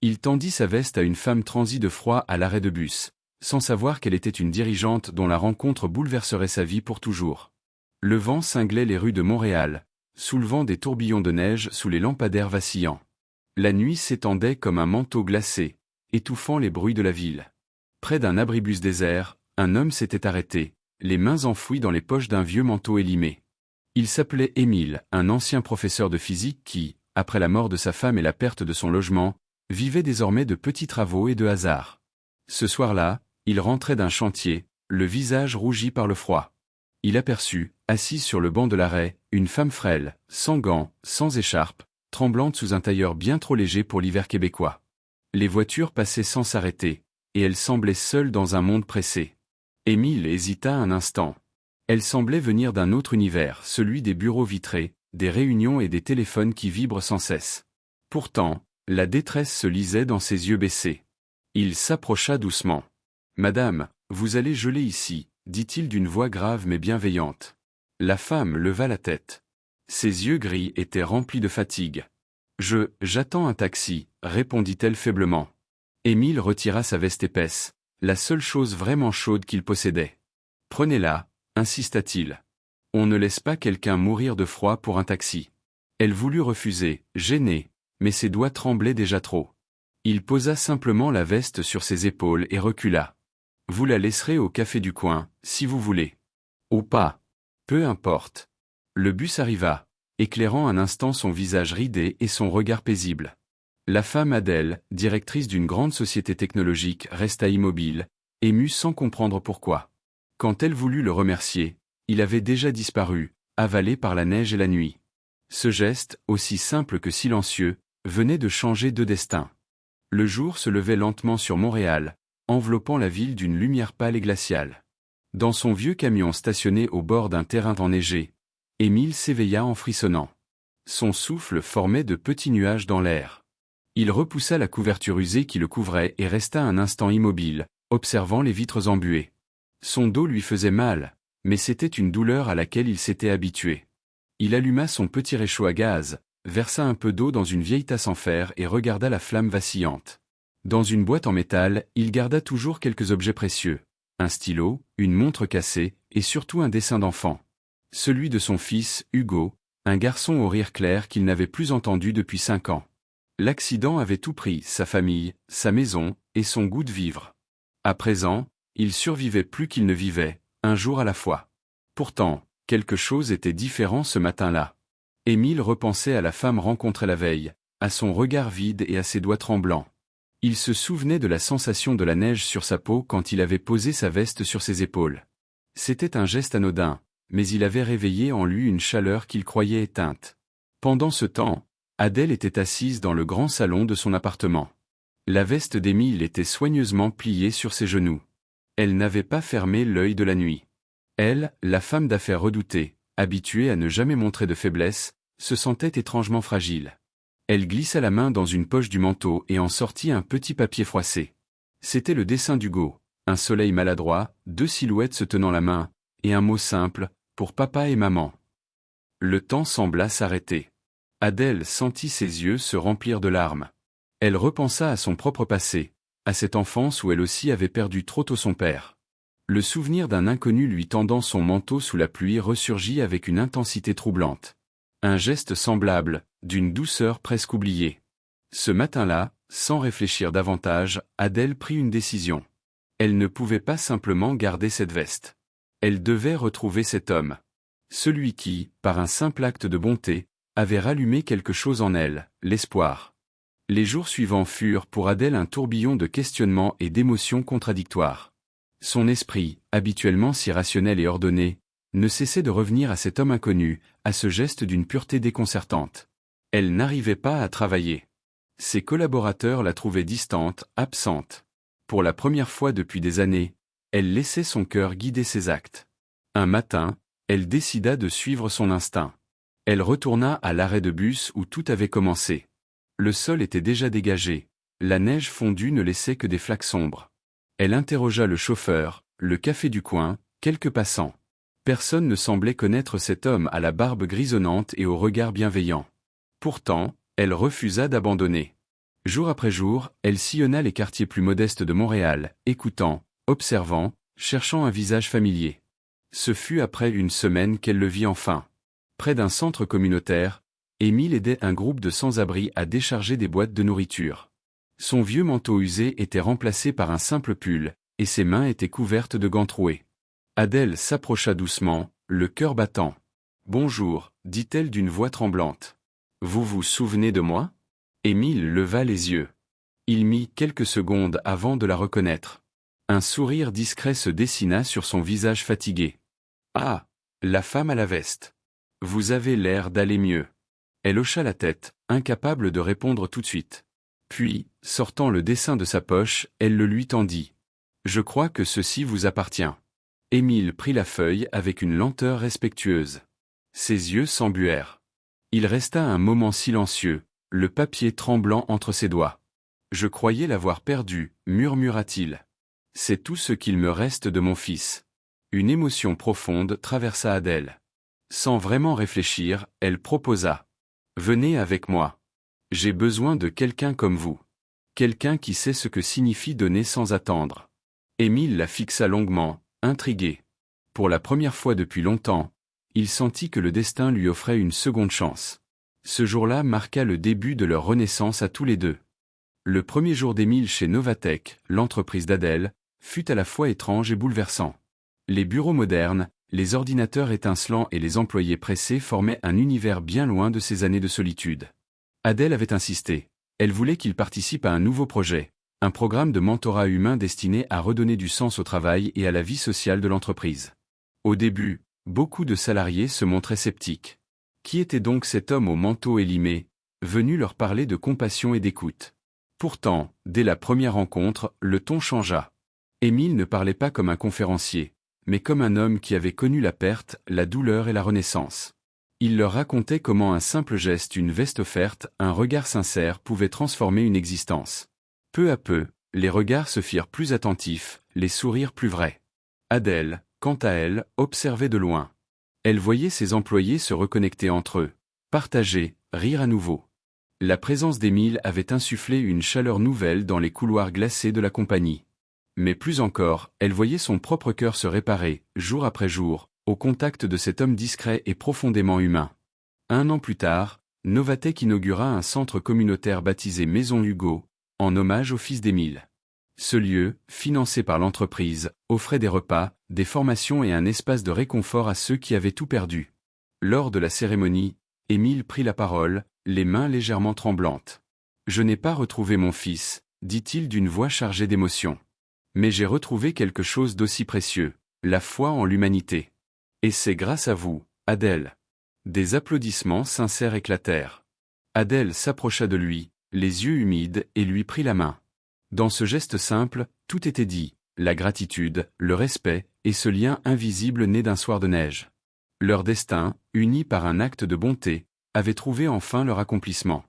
Il tendit sa veste à une femme transie de froid à l'arrêt de bus, sans savoir qu'elle était une dirigeante dont la rencontre bouleverserait sa vie pour toujours. Le vent cinglait les rues de Montréal, soulevant des tourbillons de neige sous les lampadaires vacillants. La nuit s'étendait comme un manteau glacé, étouffant les bruits de la ville. Près d'un abribus désert, un homme s'était arrêté, les mains enfouies dans les poches d'un vieux manteau élimé. Il s'appelait Émile, un ancien professeur de physique qui, après la mort de sa femme et la perte de son logement, vivait désormais de petits travaux et de hasard. Ce soir-là, il rentrait d'un chantier, le visage rougi par le froid. Il aperçut, assise sur le banc de l'arrêt, une femme frêle, sans gants, sans écharpe, tremblante sous un tailleur bien trop léger pour l'hiver québécois. Les voitures passaient sans s'arrêter, et elle semblait seule dans un monde pressé. Émile hésita un instant. Elle semblait venir d'un autre univers, celui des bureaux vitrés, des réunions et des téléphones qui vibrent sans cesse. Pourtant, la détresse se lisait dans ses yeux baissés. Il s'approcha doucement. « Madame, vous allez geler ici », dit-il d'une voix grave mais bienveillante. La femme leva la tête. Ses yeux gris étaient remplis de fatigue. « J'attends un taxi », répondit-elle faiblement. Émile retira sa veste épaisse, la seule chose vraiment chaude qu'il possédait. « Prenez-la », insista-t-il. « On ne laisse pas quelqu'un mourir de froid pour un taxi. » Elle voulut refuser, gênée, mais ses doigts tremblaient déjà trop. Il posa simplement la veste sur ses épaules et recula. « Vous la laisserez au café du coin, si vous voulez. »« Ou pas. Peu importe. » Le bus arriva, éclairant un instant son visage ridé et son regard paisible. La femme Adèle, directrice d'une grande société technologique, resta immobile, émue sans comprendre pourquoi. Quand elle voulut le remercier, il avait déjà disparu, avalé par la neige et la nuit. Ce geste, aussi simple que silencieux, venait de changer deux destins. Le jour se levait lentement sur Montréal, enveloppant la ville d'une lumière pâle et glaciale. Dans son vieux camion stationné au bord d'un terrain enneigé, Émile s'éveilla en frissonnant. Son souffle formait de petits nuages dans l'air. Il repoussa la couverture usée qui le couvrait et resta un instant immobile, observant les vitres embuées. Son dos lui faisait mal, mais c'était une douleur à laquelle il s'était habitué. Il alluma son petit réchaud à gaz, versa un peu d'eau dans une vieille tasse en fer et regarda la flamme vacillante. Dans une boîte en métal, il garda toujours quelques objets précieux. Un stylo, une montre cassée, et surtout un dessin d'enfant. Celui de son fils, Hugo, un garçon au rire clair qu'il n'avait plus entendu depuis 5 ans. L'accident avait tout pris, sa famille, sa maison, et son goût de vivre. À présent, il survivait plus qu'il ne vivait, un jour à la fois. Pourtant, quelque chose était différent ce matin-là. Émile repensait à la femme rencontrée la veille, à son regard vide et à ses doigts tremblants. Il se souvenait de la sensation de la neige sur sa peau quand il avait posé sa veste sur ses épaules. C'était un geste anodin, mais il avait réveillé en lui une chaleur qu'il croyait éteinte. Pendant ce temps, Adèle était assise dans le grand salon de son appartement. La veste d'Émile était soigneusement pliée sur ses genoux. Elle n'avait pas fermé l'œil de la nuit. Elle, la femme d'affaires redoutée, habituée à ne jamais montrer de faiblesse, se sentait étrangement fragile. Elle glissa la main dans une poche du manteau et en sortit un petit papier froissé. C'était le dessin d'Hugo, un soleil maladroit, 2 silhouettes se tenant la main, et un mot simple, pour papa et maman. Le temps sembla s'arrêter. Adèle sentit ses yeux se remplir de larmes. Elle repensa à son propre passé, à cette enfance où elle aussi avait perdu trop tôt son père. Le souvenir d'un inconnu lui tendant son manteau sous la pluie ressurgit avec une intensité troublante. Un geste semblable, d'une douceur presque oubliée. Ce matin-là, sans réfléchir davantage, Adèle prit une décision. Elle ne pouvait pas simplement garder cette veste. Elle devait retrouver cet homme. Celui qui, par un simple acte de bonté, avait rallumé quelque chose en elle, l'espoir. Les jours suivants furent pour Adèle un tourbillon de questionnements et d'émotions contradictoires. Son esprit, habituellement si rationnel et ordonné, ne cessait de revenir à cet homme inconnu, à ce geste d'une pureté déconcertante. Elle n'arrivait pas à travailler. Ses collaborateurs la trouvaient distante, absente. Pour la première fois depuis des années, elle laissait son cœur guider ses actes. Un matin, elle décida de suivre son instinct. Elle retourna à l'arrêt de bus où tout avait commencé. Le sol était déjà dégagé, la neige fondue ne laissait que des flaques sombres. Elle interrogea le chauffeur, le café du coin, quelques passants. Personne ne semblait connaître cet homme à la barbe grisonnante et au regard bienveillant. Pourtant, elle refusa d'abandonner. Jour après jour, elle sillonna les quartiers plus modestes de Montréal, écoutant, observant, cherchant un visage familier. Ce fut après une semaine qu'elle le vit enfin. Près d'un centre communautaire, Émile aidait un groupe de sans-abri à décharger des boîtes de nourriture. Son vieux manteau usé était remplacé par un simple pull, et ses mains étaient couvertes de gants troués. Adèle s'approcha doucement, le cœur battant. « Bonjour, dit-elle d'une voix tremblante. Vous vous souvenez de moi ?» Émile leva les yeux. Il mit quelques secondes avant de la reconnaître. Un sourire discret se dessina sur son visage fatigué. « Ah, la femme à la veste. Vous avez l'air d'aller mieux. » Elle hocha la tête, incapable de répondre tout de suite. Puis, sortant le dessin de sa poche, elle le lui tendit. « Je crois que ceci vous appartient. » Émile prit la feuille avec une lenteur respectueuse. Ses yeux s'embuèrent. Il resta un moment silencieux, le papier tremblant entre ses doigts. « Je croyais l'avoir perdu, murmura-t-il. C'est tout ce qu'il me reste de mon fils. » Une émotion profonde traversa Adèle. Sans vraiment réfléchir, elle proposa. « Venez avec moi. J'ai besoin de quelqu'un comme vous. Quelqu'un qui sait ce que signifie donner sans attendre. » Émile la fixa longuement, intrigué. Pour la première fois depuis longtemps, il sentit que le destin lui offrait une seconde chance. Ce jour-là marqua le début de leur renaissance à tous les deux. Le premier jour d'Émile chez Novatech, l'entreprise d'Adèle, fut à la fois étrange et bouleversant. Les bureaux modernes, les ordinateurs étincelants et les employés pressés formaient un univers bien loin de ces années de solitude. Adèle avait insisté. Elle voulait qu'il participe à un nouveau projet, un programme de mentorat humain destiné à redonner du sens au travail et à la vie sociale de l'entreprise. Au début, beaucoup de salariés se montraient sceptiques. Qui était donc cet homme au manteau élimé, venu leur parler de compassion et d'écoute? Pourtant, dès la première rencontre, le ton changea. Émile ne parlait pas comme un conférencier, mais comme un homme qui avait connu la perte, la douleur et la renaissance. Il leur racontait comment un simple geste, une veste offerte, un regard sincère pouvait transformer une existence. Peu à peu, les regards se firent plus attentifs, les sourires plus vrais. Adèle, quant à elle, observait de loin. Elle voyait ses employés se reconnecter entre eux, partager, rire à nouveau. La présence d'Émile avait insufflé une chaleur nouvelle dans les couloirs glacés de la compagnie. Mais plus encore, elle voyait son propre cœur se réparer, jour après jour, au contact de cet homme discret et profondément humain. 1 an plus tard, Novatech inaugura un centre communautaire baptisé Maison Hugo, en hommage au fils d'Émile. Ce lieu, financé par l'entreprise, offrait des repas, des formations et un espace de réconfort à ceux qui avaient tout perdu. Lors de la cérémonie, Émile prit la parole, les mains légèrement tremblantes. « Je n'ai pas retrouvé mon fils, dit-il d'une voix chargée d'émotion. Mais j'ai retrouvé quelque chose d'aussi précieux, la foi en l'humanité. Et c'est grâce à vous, Adèle. » Des applaudissements sincères éclatèrent. Adèle s'approcha de lui, les yeux humides, et lui prit la main. Dans ce geste simple, tout était dit, la gratitude, le respect, et ce lien invisible né d'un soir de neige. Leur destin, unis par un acte de bonté, avait trouvé enfin leur accomplissement.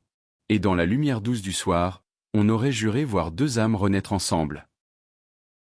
Et dans la lumière douce du soir, on aurait juré voir 2 âmes renaître ensemble.